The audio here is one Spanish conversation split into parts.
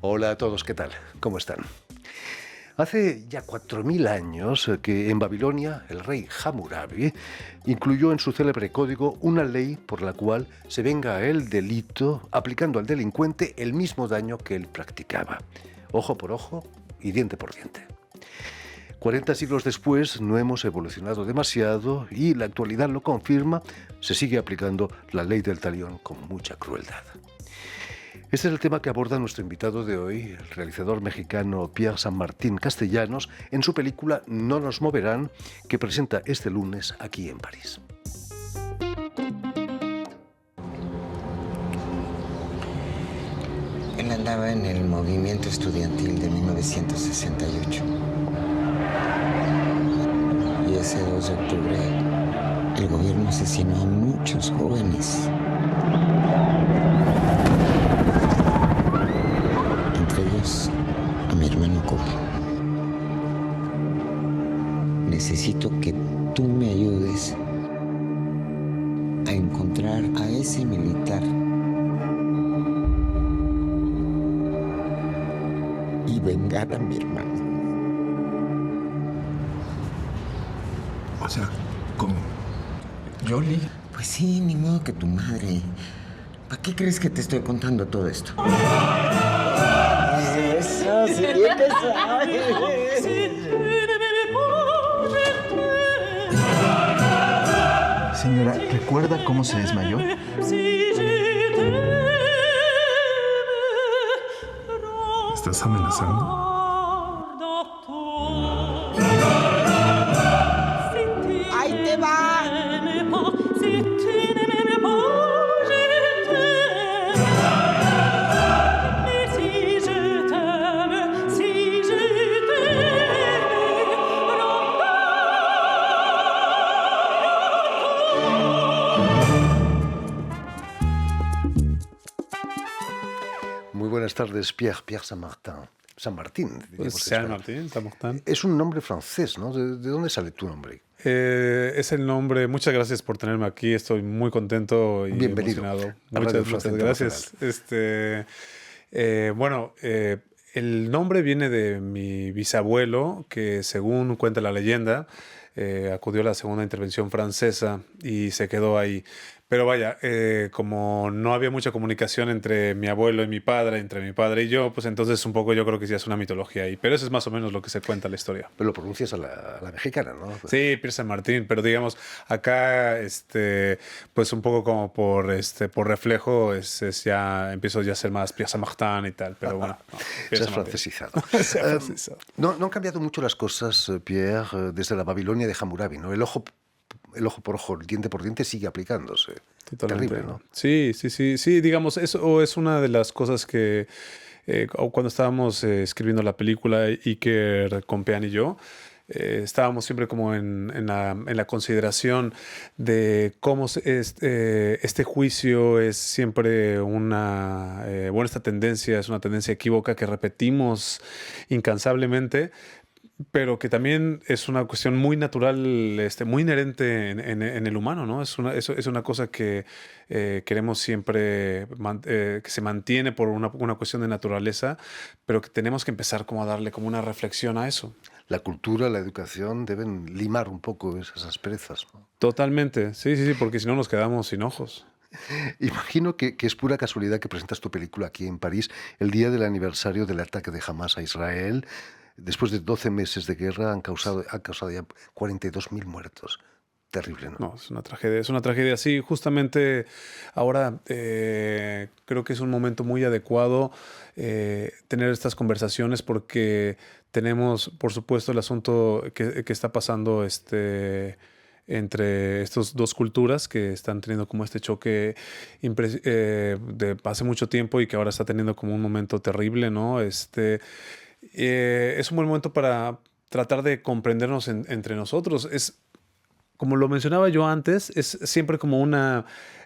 Hola a todos, ¿qué tal? ¿Cómo están? Hace ya 4000 años que en Babilonia el rey Hammurabi incluyó en su célebre código una ley por la cual se venga el delito aplicando al delincuente el mismo daño que él practicaba. Ojo por ojo y diente por diente. 40 siglos después no hemos evolucionado demasiado y la actualidad lo confirma, se sigue aplicando la ley del talión con mucha crueldad. Este es el tema que aborda nuestro invitado de hoy, el realizador mexicano Pierre San Martín Castellanos, en su película No nos moverán, que presenta este lunes aquí en París. Él andaba en el movimiento estudiantil de 1968. Y ese 2 de octubre, el gobierno asesinó a muchos jóvenes. Entre ellos, a mi hermano Kobe. Necesito que tú me ayudes a encontrar a ese militar y vengar a mi hermano. O sea, ¿cómo? ¿Yoli? Pues sí, ni modo que tu madre. ¿Para qué crees que te estoy contando todo esto? Eso, sí, bien que sabes. Señora, ¿recuerda cómo se desmayó? ¿Estás amenazando? ¡Ahí te va! Muy buenas tardes, Pierre San Martín. San Martín, diríamos en San español. Martín. Es un nombre francés, ¿no? ¿De dónde sale tu nombre? Es el nombre. Muchas gracias por tenerme aquí. Estoy muy contento y Bienvenido emocionado. a Radio Muchas Francia gracias. El nombre viene de mi bisabuelo, que según cuenta la leyenda, acudió a la segunda intervención francesa y se quedó ahí. Pero vaya, como no había mucha comunicación entre mi abuelo y mi padre, entre mi padre y yo, pues entonces un poco yo creo que ya es una mitología ahí. Pero eso es más o menos lo que se cuenta en la historia. Pero lo pronuncias a la mexicana, ¿no? Sí, Pierre San Martín, pero digamos, acá, pues un poco como por reflejo, ya empiezo ya a ser más Pierre San Martín y tal, pero bueno. No, Se has francesizado. Se ha francesizado. No han cambiado mucho las cosas, Pierre, desde la Babilonia de Hammurabi, ¿no? El ojo por ojo, el diente por diente sigue aplicándose. Totalmente. Terrible, ¿no? Sí, digamos, eso es una de las cosas que cuando estábamos escribiendo la película, Iker, Compeán y yo, estábamos siempre como en la consideración de cómo este juicio es siempre esta tendencia es una tendencia equívoca que repetimos incansablemente, pero que también es una cuestión muy natural, muy inherente en el humano, ¿no? Es una cosa que queremos siempre, que se mantiene por una cuestión de naturaleza, pero que tenemos que empezar como a darle como una reflexión a eso. La cultura, la educación deben limar un poco esas asperezas, ¿no? Totalmente, sí, porque si no nos quedamos sin ojos. Imagino que es pura casualidad que presentas tu película aquí en París el día del aniversario del ataque de Hamás a Israel. Después de 12 meses de guerra han causado ya 42.000 muertos. Terrible, ¿no? No, es una tragedia. Sí, justamente ahora creo que es un momento muy adecuado tener estas conversaciones porque tenemos, por supuesto, el asunto que está pasando entre estas dos culturas que están teniendo como este choque de hace mucho tiempo y que ahora está teniendo como un momento terrible, ¿no? Es un buen momento para tratar de comprendernos entre nosotros. Como lo mencionaba yo antes, es siempre como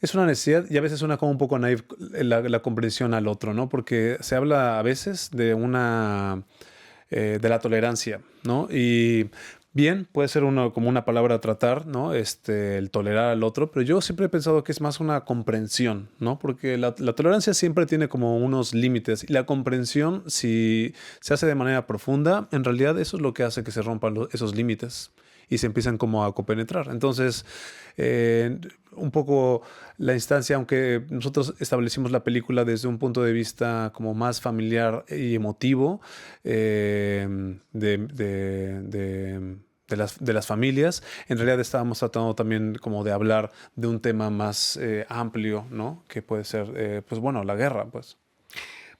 es una necesidad y a veces suena como un poco naive la comprensión al otro, ¿no? Porque se habla a veces de la tolerancia, ¿no? Bien, puede ser como una palabra a tratar, ¿no? El tolerar al otro, pero yo siempre he pensado que es más una comprensión, ¿no? Porque la tolerancia siempre tiene como unos límites y la comprensión, si se hace de manera profunda, en realidad eso es lo que hace que se rompan esos límites y se empiezan como a compenetrar. Entonces, un poco la instancia, aunque nosotros establecimos la película desde un punto de vista como más familiar y emotivo, de las familias, en realidad estábamos tratando también como de hablar de un tema más amplio, ¿no? Que puede ser, pues bueno, la guerra, pues.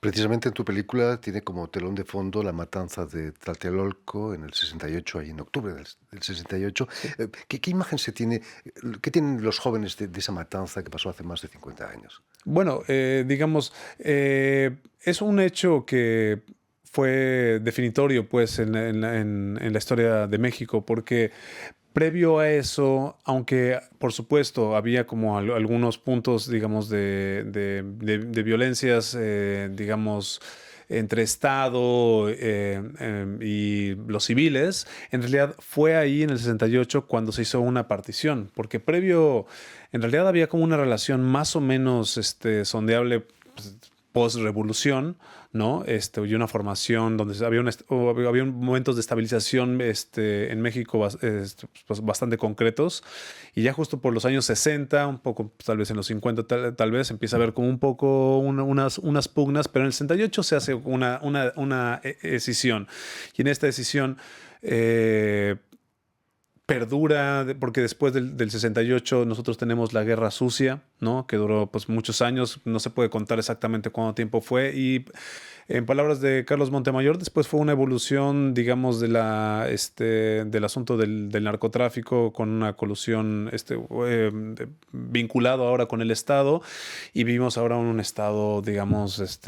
Precisamente en tu película tiene como telón de fondo la matanza de Tlatelolco en el 68, ahí en octubre del 68. ¿Qué imagen se tiene, qué tienen los jóvenes de esa matanza que pasó hace más de 50 años? Bueno, digamos, es un hecho que fue definitorio pues en la historia de México, porque previo a eso, aunque por supuesto había como algunos puntos, digamos, de violencias, digamos, entre Estado y los civiles, en realidad fue ahí en el 68 cuando se hizo una partición, porque previo, en realidad había como una relación más o menos sondeable, pues, post-revolución, ¿no? Y una formación donde había momentos de estabilización en México pues, bastante concretos. Y ya justo por los años 60, un poco tal vez en los 50 tal vez, empieza a haber como un poco unas pugnas, pero en el 68 se hace una decisión. Y en esta decisión perdura, porque después del 68 nosotros tenemos la Guerra Sucia, ¿no? Que duró pues muchos años, no se puede contar exactamente cuánto tiempo fue, y en palabras de Carlos Montemayor, después fue una evolución, digamos, del asunto del narcotráfico con una colusión vinculado ahora con el Estado, y vivimos ahora en un Estado, digamos,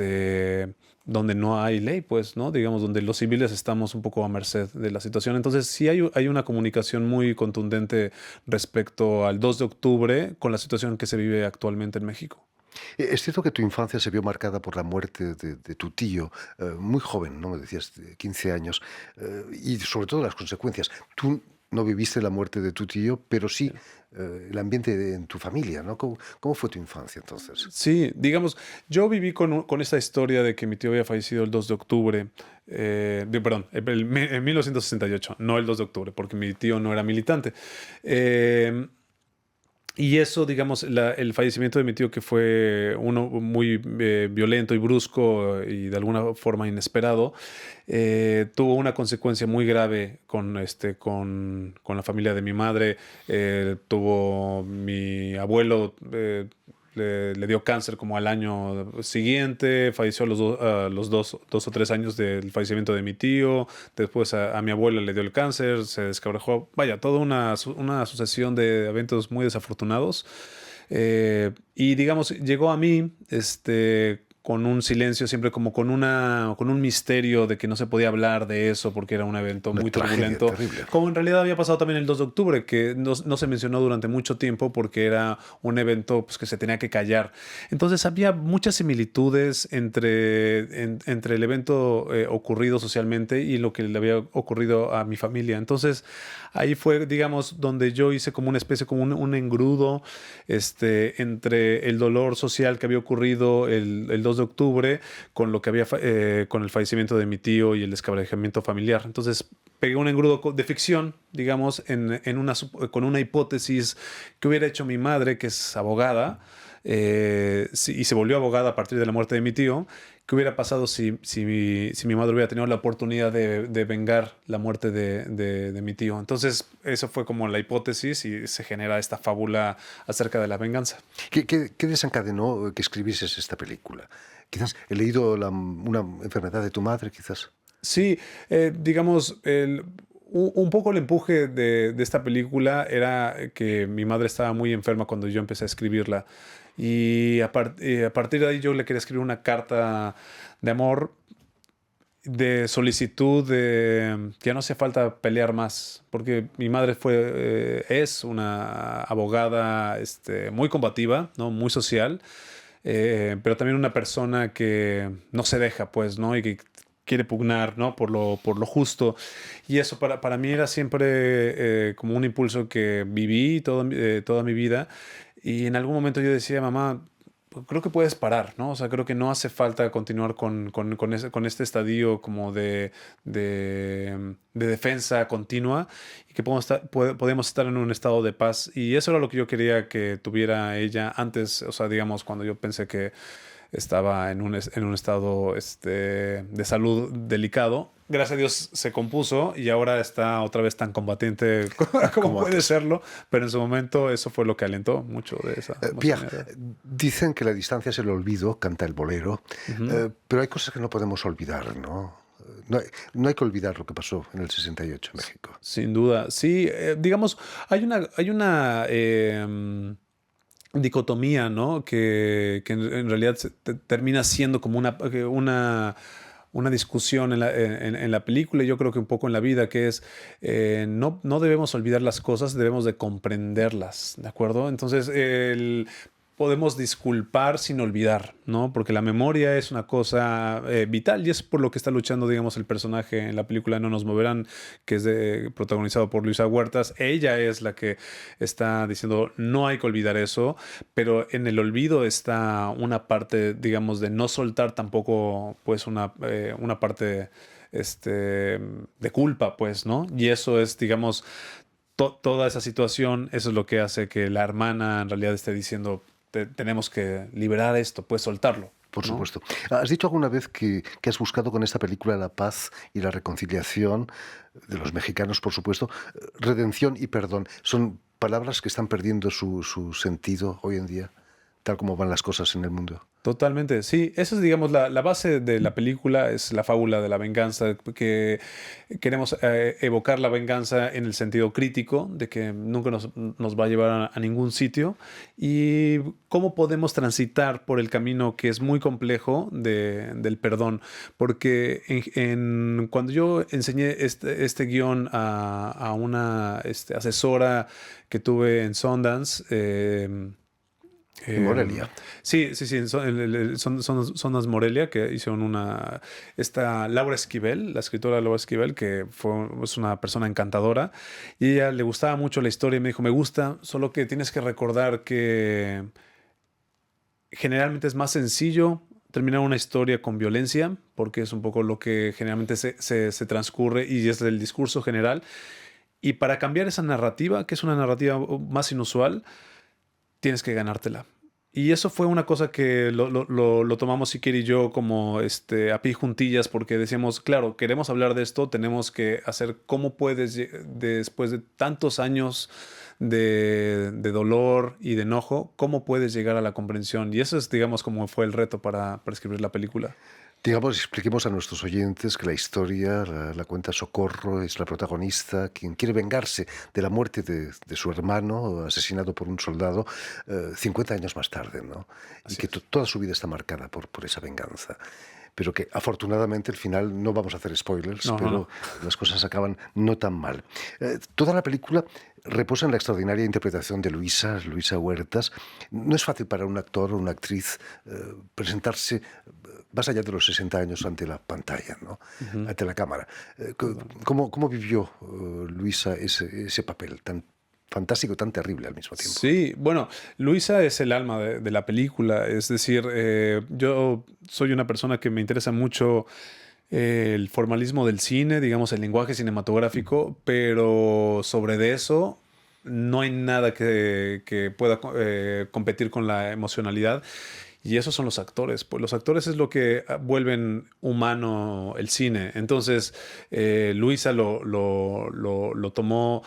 donde no hay ley, pues, ¿no? Digamos, donde los civiles estamos un poco a merced de la situación. Entonces, sí hay una comunicación muy contundente respecto al 2 de octubre con la situación que se vive actualmente en México. Es cierto que tu infancia se vio marcada por la muerte de tu tío, muy joven, ¿no? Me decías, de 15 años, y sobre todo las consecuencias. Tú no viviste la muerte de tu tío, pero sí el ambiente en tu familia, ¿no? ¿Cómo fue tu infancia entonces? Sí, digamos, yo viví con esta historia de que mi tío había fallecido el 2 de octubre, perdón, en 1968, no el 2 de octubre, porque mi tío no era militante. Y eso, digamos, el fallecimiento de mi tío, que fue uno muy violento y brusco y de alguna forma inesperado, tuvo una consecuencia muy grave con la familia de mi madre. Tuvo mi abuelo. Le dio cáncer como al año siguiente, falleció a los 2 o 3 años del fallecimiento de mi tío, después a mi abuela le dio el cáncer, se descabrejó, vaya, toda una sucesión de eventos muy desafortunados. Y digamos, llegó a mí con un silencio, siempre como con un misterio de que no se podía hablar de eso porque era un evento Una muy tragedia turbulento. terrible. Como en realidad había pasado también el 2 de octubre, que no se mencionó durante mucho tiempo porque era un evento pues, que se tenía que callar. Entonces había muchas similitudes entre el evento ocurrido socialmente y lo que le había ocurrido a mi familia. Entonces ahí fue, digamos, donde yo hice como una especie, como un engrudo entre el dolor social que había ocurrido el 2 de octubre con lo que había con el fallecimiento de mi tío y el descabalgamiento familiar. Entonces pegué un engrudo de ficción, digamos, con una hipótesis que hubiera hecho mi madre, que es abogada, y se volvió abogada a partir de la muerte de mi tío. ¿Qué hubiera pasado si mi madre hubiera tenido la oportunidad de vengar la muerte de mi tío? Entonces, eso fue como la hipótesis y se genera esta fábula acerca de la venganza. ¿Qué desencadenó que escribieses esta película? Quizás he leído una enfermedad de tu madre, quizás. Sí, digamos, un poco el empuje de esta película era que mi madre estaba muy enferma cuando yo empecé a escribirla. Y a partir de ahí yo le quería escribir una carta de amor, de solicitud, de que ya no hace falta pelear más, porque mi madre es una abogada muy combativa, ¿no? Muy social, pero también una persona que no se deja, pues, ¿no? Y que quiere pugnar, ¿no? Por lo justo. Y eso para mí era siempre como un impulso que viví toda mi vida. Y en algún momento yo decía, mamá, creo que puedes parar, ¿no? O sea, creo que no hace falta continuar con este estadio como de defensa continua y que podemos estar en un estado de paz. Y eso era lo que yo quería que tuviera ella antes, o sea, digamos, cuando yo pensé que estaba en un estado de salud delicado. Gracias a Dios se compuso y ahora está otra vez tan combatiente como puede serlo, pero en su momento eso fue lo que alentó mucho de esa Pierre, dicen que la distancia es el olvido, canta el bolero, pero hay cosas que no podemos olvidar, ¿no? No hay que olvidar lo que pasó en el 68 en México. Sin duda, sí, digamos, hay una dicotomía, ¿no? Que en realidad termina siendo como una discusión en la película y yo creo que un poco en la vida, que es no debemos olvidar las cosas, debemos de comprenderlas, ¿de acuerdo? Entonces, podemos disculpar sin olvidar, ¿no? Porque la memoria es una cosa vital y es por lo que está luchando, digamos, el personaje en la película No nos moverán, que es protagonizado por Luisa Huertas. Ella es la que está diciendo no hay que olvidar eso, pero en el olvido está una parte, digamos, de no soltar tampoco, pues, una parte de culpa, pues, ¿no? Y eso es, digamos, toda esa situación, eso es lo que hace que la hermana en realidad esté diciendo tenemos que liberar esto, pues soltarlo. Por ¿no? supuesto. ¿Has dicho alguna vez que has buscado con esta película la paz y la reconciliación de los mexicanos, por supuesto? Redención y perdón son palabras que están perdiendo su sentido hoy en día, tal como van las cosas en el mundo. Totalmente, sí. Esa es, digamos, la base de la película, es la fábula de la venganza, que queremos evocar la venganza en el sentido crítico, de que nunca nos va a llevar a ningún sitio, y cómo podemos transitar por el camino que es muy complejo del perdón. Porque cuando yo enseñé este guión a una asesora que tuve en Sundance, En Morelia. Sí, son Morelia, que hicieron Laura Esquivel, la escritora Laura Esquivel, que es una persona encantadora, y a ella le gustaba mucho la historia y me dijo, me gusta, solo que tienes que recordar que generalmente es más sencillo terminar una historia con violencia, porque es un poco lo que generalmente se transcurre y es el discurso general, y para cambiar esa narrativa, que es una narrativa más inusual, tienes que ganártela. Y eso fue una cosa que lo tomamos Siqueira y yo como a pie juntillas, porque decíamos, claro, queremos hablar de esto, tenemos que hacer cómo puedes, después de tantos años de dolor y de enojo, cómo puedes llegar a la comprensión. Y eso es, digamos, como fue el reto para escribir la película. Digamos, expliquemos a nuestros oyentes que la historia la cuenta Socorro, es la protagonista, quien quiere vengarse de la muerte de su hermano, asesinado por un soldado, 50 años más tarde, ¿no? Y que toda su vida está marcada por esa venganza. Pero que afortunadamente al final, no vamos a hacer spoilers, pero las cosas acaban no tan mal. Toda la película reposa en la extraordinaria interpretación de Luisa Huertas. No es fácil para un actor o una actriz presentarse más allá de los 60 años ante la pantalla, ¿no? Ante la cámara. ¿Cómo vivió Luisa ese papel tan fantástico, tan terrible al mismo tiempo? Sí, bueno, Luisa es el alma de la película. Es decir, yo soy una persona que me interesa mucho el formalismo del cine, digamos, el lenguaje cinematográfico, pero sobre de eso no hay nada que pueda competir con la emocionalidad. Y esos son los actores. Pues los actores es lo que vuelven humano el cine. Entonces, Luisa lo tomó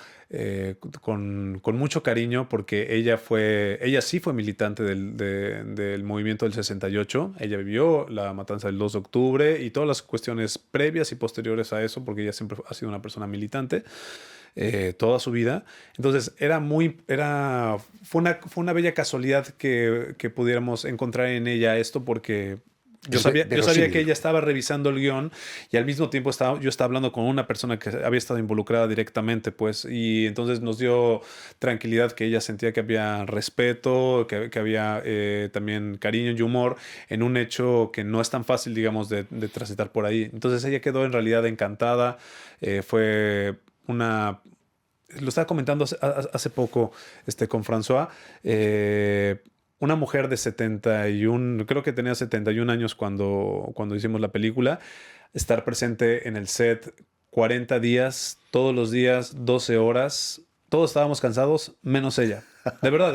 con mucho cariño, porque ella sí fue militante del movimiento del 68. Ella vivió la matanza del 2 de octubre y todas las cuestiones previas y posteriores a eso, porque ella siempre ha sido una persona militante toda su vida. Entonces fue una bella casualidad que pudiéramos encontrar en ella esto, porque Yo sabía que ella estaba revisando el guión y al mismo tiempo yo estaba hablando con una persona que había estado involucrada directamente, pues, y entonces nos dio tranquilidad que ella sentía que había respeto, que había también cariño y humor en un hecho que no es tan fácil, digamos, de transitar por ahí. Entonces ella quedó en realidad encantada. Fue una... Lo estaba comentando hace poco con François. Una mujer de 71, creo que tenía 71 años cuando hicimos la película, estar presente en el set 40 días, todos los días, 12 horas. Todos estábamos cansados, menos ella. De verdad,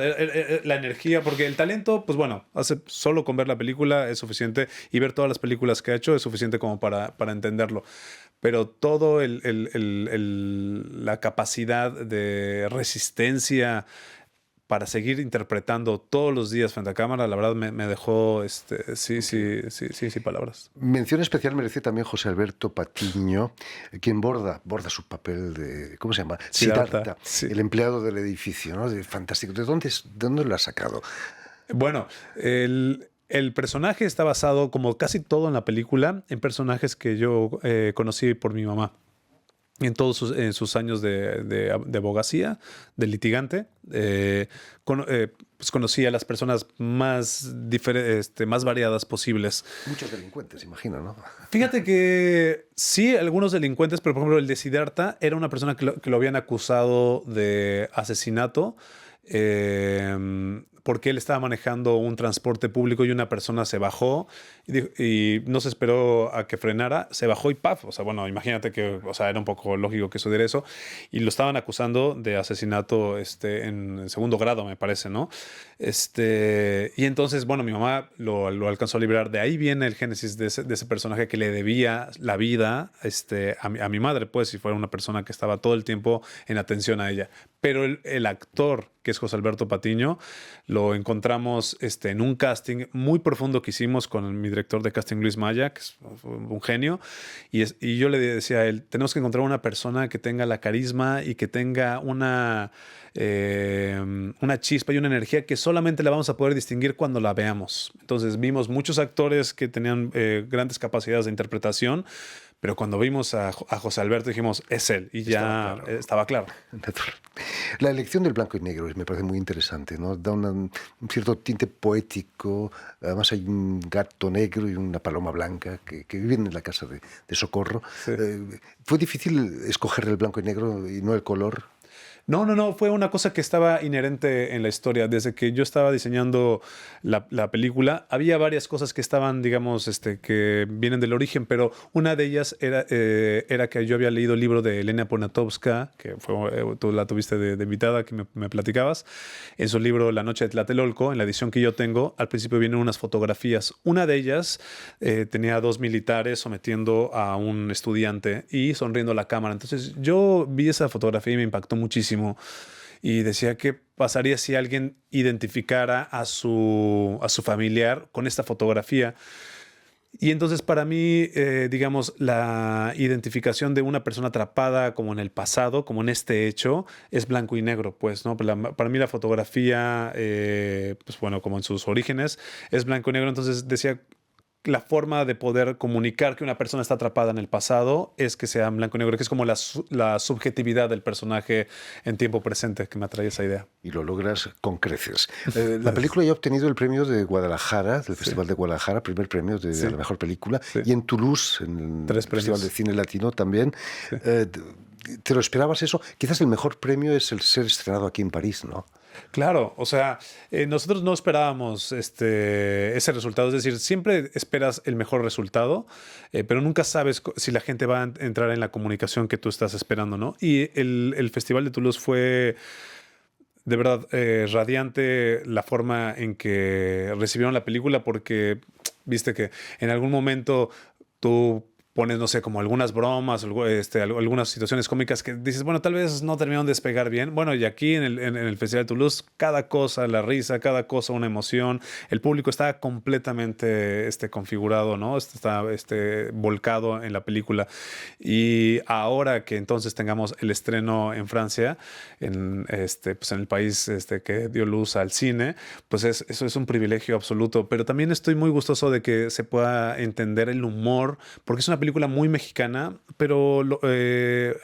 la energía, porque el talento, pues bueno, solo con ver la película es suficiente y ver todas las películas que ha hecho es suficiente como para entenderlo. Pero todo la capacidad de resistencia para seguir interpretando todos los días frente a cámara, la verdad me dejó sí, palabras. Mención especial merece también José Alberto Patiño, quien borda su papel de, ¿cómo se llama? Siddhartha, sí. El empleado del edificio, ¿no? Fantástico. ¿De dónde lo has sacado? Bueno, el personaje está basado, como casi todo en la película, en personajes que yo conocí por mi mamá. En todos sus años de abogacía, de litigante, pues conocí a las personas más variadas posibles. Muchos delincuentes, imagino, ¿no? Fíjate que sí, algunos delincuentes, pero por ejemplo el de Siddhartha era una persona que lo habían acusado de asesinato. Porque él estaba manejando un transporte público y una persona se bajó y no se esperó a que frenara, se bajó y ¡paf! O sea, bueno, imagínate que, o sea, era un poco lógico que sucediera eso y lo estaban acusando de asesinato en segundo grado, me parece, ¿no? Y entonces, bueno, mi mamá lo alcanzó a liberar. De ahí viene el génesis de ese personaje que le debía la vida a mi madre, pues, si fuera una persona que estaba todo el tiempo en atención a ella. Pero el actor, que es José Alberto Patiño, lo encontramos en un casting muy profundo que hicimos con mi director de casting, Luis Maya, que es un genio. Y yo le decía a él, tenemos que encontrar una persona que tenga la carisma y que tenga una chispa y una energía que solamente la vamos a poder distinguir cuando la veamos. Entonces vimos muchos actores que tenían grandes capacidades de interpretación, pero cuando vimos a José Alberto dijimos, es él, y ya estaba claro. La elección del blanco y negro me parece muy interesante, ¿no? Da un cierto tinte poético. Además hay un gato negro y una paloma blanca que viven en la casa de Socorro. Sí. ¿Fue difícil escoger el blanco y negro y no el color? No, fue una cosa que estaba inherente en la historia. Desde que yo estaba diseñando la película, había varias cosas que estaban, digamos, que vienen del origen, pero una de ellas era que yo había leído el libro de Elena Poniatowska, que tú la tuviste de invitada, que me platicabas. En su libro La noche de Tlatelolco, en la edición que yo tengo, al principio vienen unas fotografías. Una de ellas tenía a 2 militares sometiendo a un estudiante y sonriendo a la cámara. Entonces yo vi esa fotografía y me impactó muchísimo. Y decía, ¿qué pasaría si alguien identificara a su familiar con esta fotografía? Y entonces para mí, digamos, la identificación de una persona atrapada como en el pasado, como en este hecho, es blanco y negro, pues, ¿no? Para mí la fotografía, pues bueno, como en sus orígenes, es blanco y negro. Entonces decía, la forma de poder comunicar que una persona está atrapada en el pasado es que sea en blanco y negro, que es como la subjetividad del personaje en tiempo presente, que me atrae esa idea. Y lo logras con creces. La película ya ha obtenido el premio de Guadalajara, del Festival de Guadalajara, primer premio de la mejor película, y en Toulouse, en el Festival de Cine Latino también. Sí. ¿Te lo esperabas eso? Quizás el mejor premio es el ser estrenado aquí en París, ¿no? Claro, o sea, nosotros no esperábamos ese resultado, es decir, siempre esperas el mejor resultado, pero nunca sabes si la gente va a entrar en la comunicación que tú estás esperando, ¿no? Y el Festival de Toulouse fue de verdad radiante la forma en que recibieron la película, porque viste que en algún momento tú pones, no sé, como algunas bromas, algunas situaciones cómicas que dices, bueno, tal vez no terminaron de despegar bien. Bueno, y aquí en el Festival de Toulouse, cada cosa, la risa, cada cosa, una emoción. El público está completamente configurado, ¿no? Está volcado en la película. Y ahora que entonces tengamos el estreno en Francia, pues en el país que dio luz al cine, pues eso es un privilegio absoluto. Pero también estoy muy gustoso de que se pueda entender el humor, porque es una película muy mexicana, pero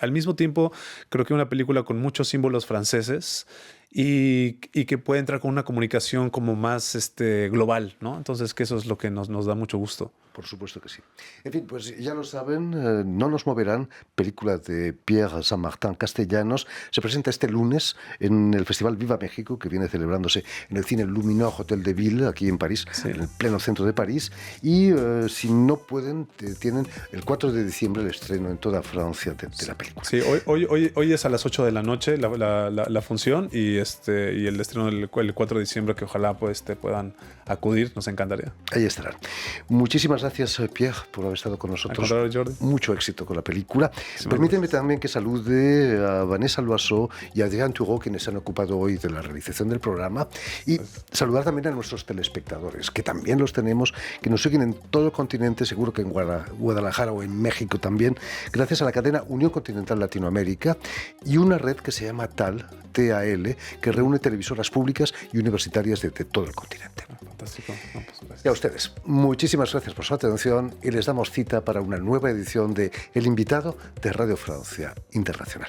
al mismo tiempo creo que una película con muchos símbolos franceses y que puede entrar con una comunicación como más global, ¿no? Entonces, que eso es lo que nos da mucho gusto. Por supuesto que sí. En fin, pues ya lo saben, No nos moverán, película de Pierre Saint-Martin Castellanos, se presenta este lunes en el Festival Viva México, que viene celebrándose en el Cine Luminor Hotel de Ville, aquí en París, sí, en el pleno centro de París. Y si no pueden, tienen el 4 de diciembre el estreno en toda Francia de la película. Sí, hoy es a las 8 de la noche la función y el estreno el 4 de diciembre, que ojalá pues puedan acudir, nos encantaría. Ahí estarán. Muchísimas gracias, Pierre, por haber estado con nosotros. Al contrario, Jordi. Mucho éxito con la película. Permíteme también que salude a Vanessa Loiseau y a Adrián Turó, quienes se han ocupado hoy de la realización del programa, y saludar también a nuestros telespectadores, que también los tenemos, que nos siguen en todo el continente, seguro que en Guadalajara o en México también, gracias a la cadena Unión Continental Latinoamérica y una red que se llama TAL, que reúne televisoras públicas y universitarias de todo el continente. Fantástico. No, pues, gracias. Y a ustedes, muchísimas gracias por su atención y les damos cita para una nueva edición de El Invitado de Radio Francia Internacional.